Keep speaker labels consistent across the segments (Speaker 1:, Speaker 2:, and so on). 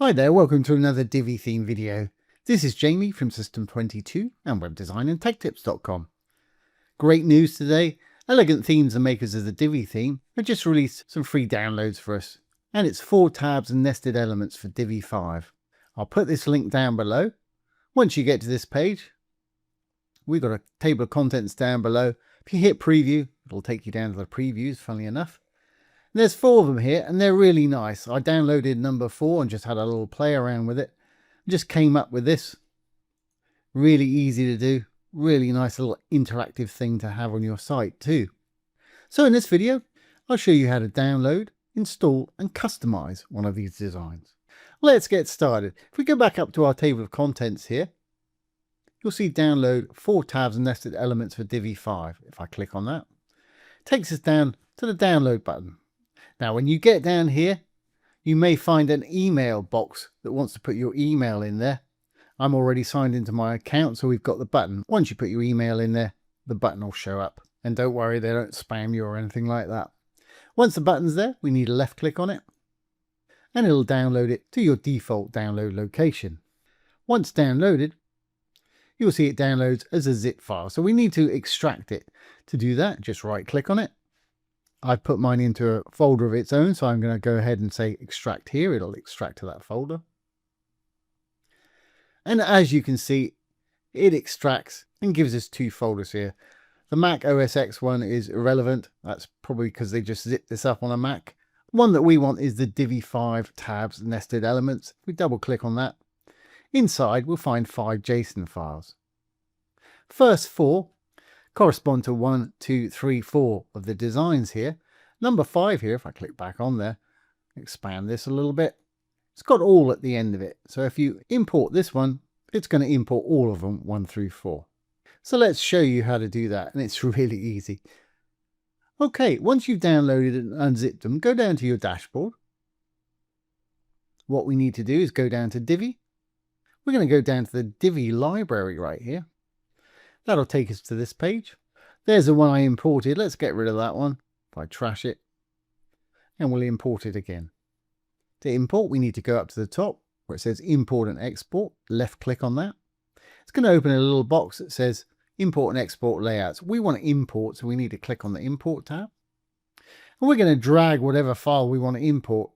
Speaker 1: Hi there, welcome to another Divi theme video. This is Jamie from System22 and webdesignandtechtips.com. Great news today. Elegant Themes and makers of the Divi theme have just released some free downloads for us. And it's 4 tabs and nested elements for Divi 5. I'll put this link down below. Once you get to this page, we've got a table of contents down below. If you hit preview, it'll take you down to the previews, funnily enough. There's 4 of them here and they're really nice. I downloaded number 4 and just had a little play around with it. Just came up with this. Really easy to do. Really nice little interactive thing to have on your site too. So in this video, I'll show you how to download, install and customize one of these designs. Let's get started. If we go back up to our table of contents here, you'll see download 4 tabs and nested elements for Divi 5. If I click on that, it takes us down to the download button. Now, when you get down here, you may find an email box that wants to put your email in there. I'm already signed into my account, so we've got the button. Once you put your email in there, the button will show up. And don't worry, they don't spam you or anything like that. Once the button's there, we need a left click on it, and it'll download it to your default download location. Once downloaded, you'll see it downloads as a zip file. So we need to extract it. To do that, just right click on it. I've put mine into a folder of its own, so I'm going to go ahead and say extract here. It'll extract to that folder. And as you can see, it extracts and gives us 2 folders here. The Mac OS X one is irrelevant. That's probably because they just zipped this up on a Mac. The one that we want is the Divi 5 tabs nested elements. If we double click on that, inside we'll find 5 JSON files. First 4 correspond to 1, 2, 3, 4 of the designs here. Number 5 here, if I click back on there, expand this a little bit, it's got all at the end of it. So if you import this one, it's going to import all of them 1 through 4. So let's show you how to do that, and it's really easy. Okay, once you've downloaded and unzipped them, go down to your dashboard. What we need to do is go down to Divi. We're going to go down to the Divi library right here. That'll take us to this page. There's the one I imported. Let's get rid of that one. If I trash it, and we'll import it again. To import, we need to go up to the top where it says import and export. Left click on that. It's going to open a little box that says import and export layouts. We want to import, so we need to click on the import tab. And we're going to drag whatever file we want to import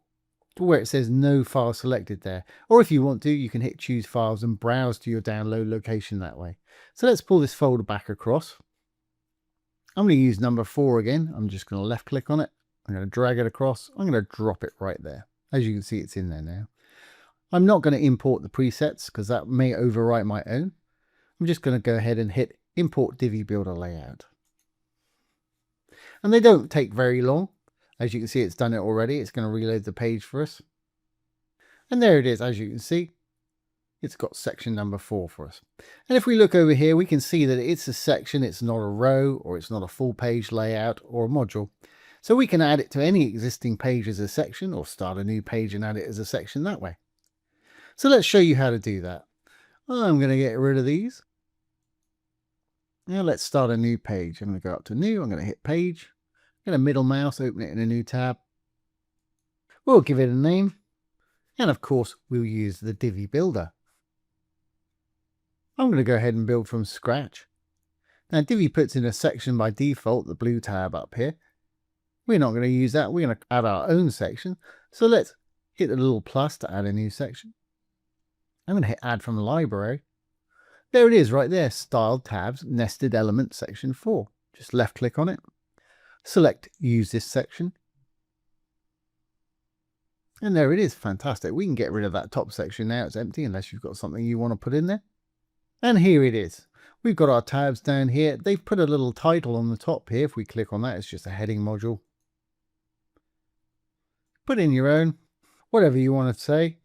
Speaker 1: to where it says no file selected there. Or if you want to, you can hit choose files and browse to your download location that way. So let's pull this folder back across. I'm going to use number 4 again. I'm just going to left click on it. I'm going to drag it across. I'm going to drop it right there. As you can see, it's in there now. I'm not going to import the presets because that may overwrite my own. I'm just going to go ahead and hit import Divi Builder layout. And they don't take very long. As you can see, it's done it already. It's going to reload the page for us. And there it is. As you can see, it's got section number 4 for us. And if we look over here, we can see that it's a section. It's not a row, or it's not a full page layout or a module. So we can add it to any existing page as a section, or start a new page and add it as a section that way. So let's show you how to do that. I'm going to get rid of these. Now let's start a new page. I'm going to go up to new. I'm going to hit page. I'm going to middle mouse, open it in a new tab. We'll give it a name. And of course, we'll use the Divi Builder. I'm going to go ahead and build from scratch. Now Divi puts in a section by default, the blue tab up here. We're not going to use that. We're going to add our own section. So let's hit the little plus to add a new section. I'm going to hit add from the library. There it is right there. Styled tabs, nested element section 4. Just left click on it. Select use this section. And there it is. Fantastic. We can get rid of that top section now. It's empty unless you've got something you want to put in there. And here it is. We've got our tabs down here. They've put a little title on the top here. If we click on that, it's just a heading module. Put in your own, whatever you want to say.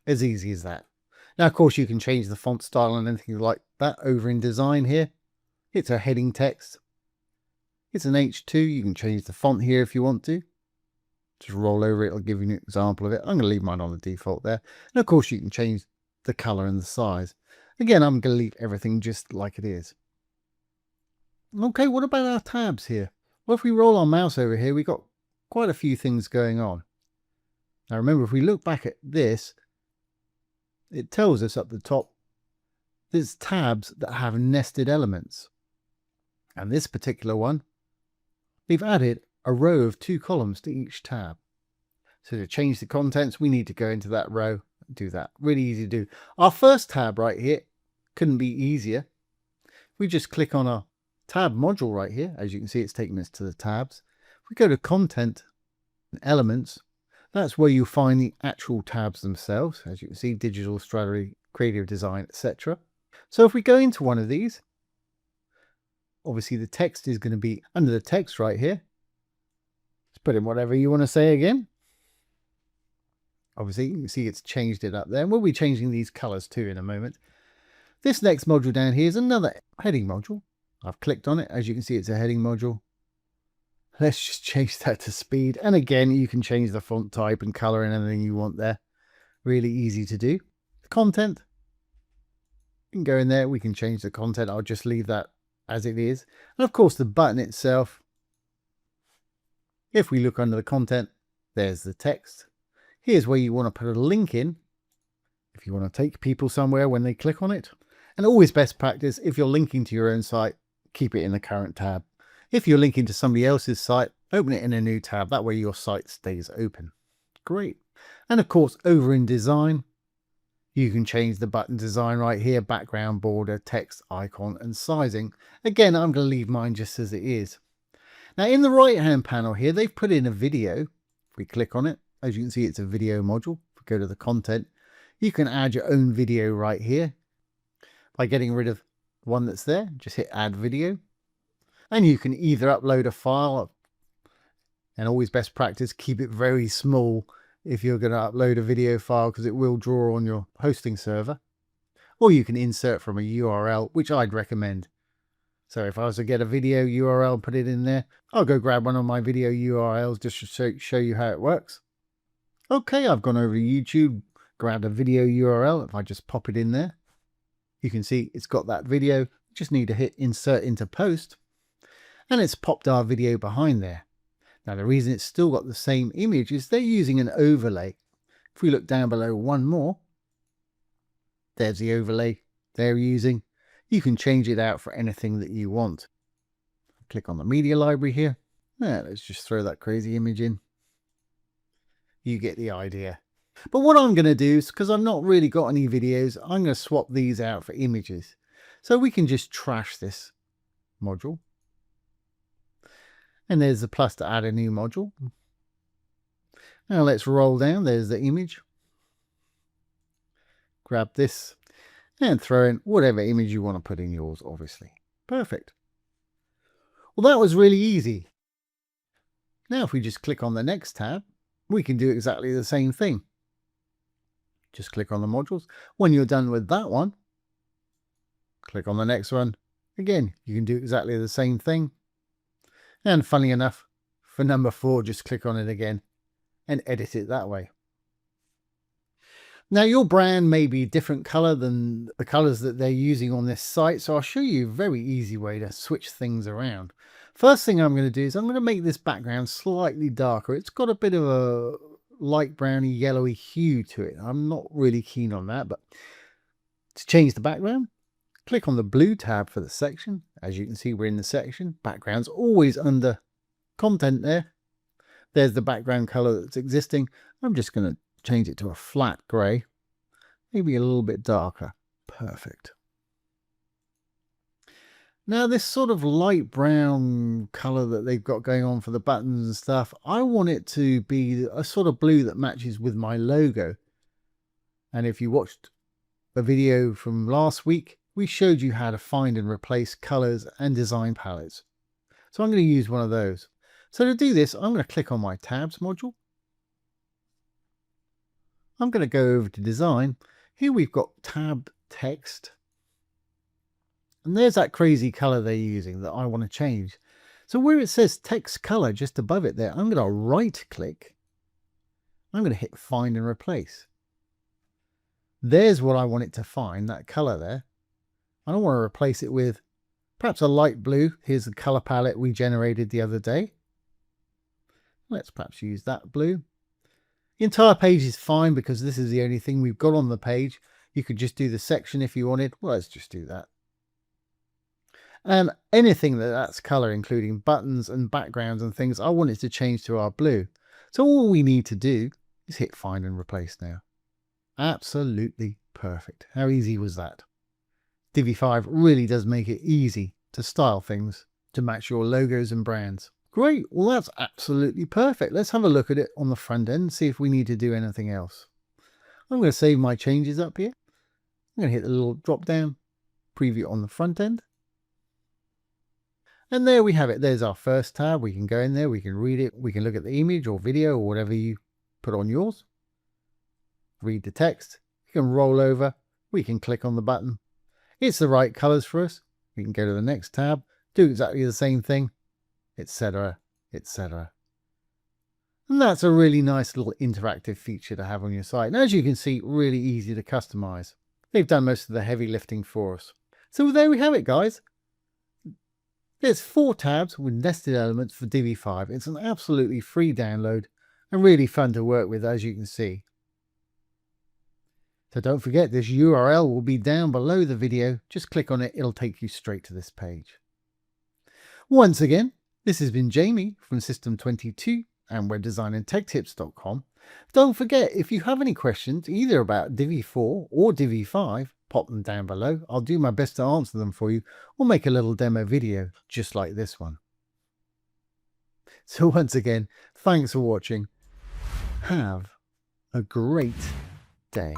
Speaker 1: As easy as that. Now, of course, you can change the font style and anything like that over in design here. It's a heading text. It's an H2. You can change the font here if you want to. Just roll over it. It'll give you an example of it. I'm going to leave mine on the default there. And of course, you can change the color and the size. Again, I'm going to leave everything just like it is. Okay, what about our tabs here? Well, if we roll our mouse over here, we've got quite a few things going on. Now remember, if we look back at this, it tells us up the top there's tabs that have nested elements. And this particular one, they've added a row of 2 columns to each tab. So to change the contents, we need to go into that row and do that. Really easy to do. Our first tab right here couldn't be easier. We just click on our tab module right here. As you can see, it's taking us to the tabs. If we go to content and elements, that's where you'll find the actual tabs themselves. As you can see, digital, strategy, creative design, etc. So if we go into one of these, obviously the text is going to be under the text right here. Let's put in whatever you want to say again. Obviously, you can see it's changed it up there. And we'll be changing these colors too in a moment. This next module down here is another heading module. I've clicked on it. As you can see, it's a heading module. Let's just change that to speed. And again, you can change the font type and color and anything you want there. Really easy to do. Content. You can go in there. We can change the content. I'll just leave that as it is. And of course, the button itself. If we look under the content, there's the text. Here's where you want to put a link in if you want to take people somewhere when they click on it. And always best practice, if you're linking to your own site, keep it in the current tab. If you're linking to somebody else's site, open it in a new tab. That way your site stays open. Great. And of course, over in design, you can change the button design right here, background, border, text, icon, and sizing. Again, I'm going to leave mine just as it is. Now in the right-hand panel here, they've put in a video. If we click on it, as you can see, it's a video module. If we go to the content, you can add your own video right here by getting rid of the one that's there. Just hit add video. And you can either upload a file, and always best practice, keep it very small if you're going to upload a video file, because it will draw on your hosting server. Or you can insert from a URL, which I'd recommend. So if I was to get a video URL, put it in there, I'll go grab one of my video URLs just to show you how it works. Okay, I've gone over to YouTube, grabbed a video URL. If I just pop it in there, you can see it's got that video. Just need to hit insert into post, and it's popped our video behind there. Now the reason it's still got the same image is they're using an overlay. If we look down below one more, there's the overlay they're using. You can change it out for anything that you want. Click on the media library here. Now let's just throw that crazy image in. You get the idea. But what I'm going to do is, because I've not really got any videos, I'm going to swap these out for images. So we can just trash this module. And there's the plus to add a new module. Now let's roll down. There's the image. Grab this and throw in whatever image you want to put in yours, obviously. Perfect. Well, that was really easy. Now if we just click on the next tab, we can do exactly the same thing. Just click on the modules. When you're done with that one, click on the next one. Again, you can do exactly the same thing. And funny enough, for number 4, just click on it again and edit it that way. Now your brand may be a different color than the colors that they're using on this site. So I'll show you a very easy way to switch things around. First thing I'm going to do is I'm going to make this background slightly darker. It's got a bit of a light browny yellowy hue to it. I'm not really keen on that, but to change the background, click on the blue tab for the section. As you can see, we're in the section. Background's always under content there. There's the background color that's existing. I'm just going to change it to a flat gray, maybe a little bit darker. Perfect. Now this sort of light brown color that they've got going on for the buttons and stuff, I want it to be a sort of blue that matches with my logo. And if you watched the video from last week, we showed you how to find and replace colors and design palettes. So I'm going to use one of those. So to do this, I'm going to click on my tabs module. I'm going to go over to design. Here we've got tab text. And there's that crazy color they're using that I want to change. So where it says text color just above it there, I'm going to right click. I'm going to hit find and replace. There's what I want it to find, that color there. I don't want to replace it with perhaps a light blue. Here's the color palette we generated the other day. Let's perhaps use that blue. The entire page is fine because this is the only thing we've got on the page. You could just do the section if you wanted. Well, let's just do that. And anything that's color, including buttons and backgrounds and things, I want it to change to our blue. So all we need to do is hit find and replace now. Absolutely perfect. How easy was that? Divi 5 really does make it easy to style things to match your logos and brands. Great, well that's absolutely perfect. Let's have a look at it on the front end and see if we need to do anything else. I'm going to save my changes up here. I'm going to hit the little drop down, preview on the front end. And there we have it. There's our first tab. We can go in there, we can read it, we can look at the image or video or whatever you put on yours. Read the text. We can roll over, we can click on the button. It's the right colors for us. We can go to the next tab, do exactly the same thing, etc., etc. And that's a really nice little interactive feature to have on your site. And as you can see, really easy to customize. They've done most of the heavy lifting for us. So there we have it, guys. There's 4 tabs with nested elements for Divi 5. It's an absolutely free download and really fun to work with, as you can see. So don't forget, this URL will be down below the video. Just click on it, it'll take you straight to this page. Once again, this has been Jamie from System22 and webdesignandtechtips.com. Don't forget, if you have any questions either about Divi 4 or Divi 5, pop them down below. I'll do my best to answer them for you or make a little demo video just like this one. So once again, thanks for watching. Have a great day.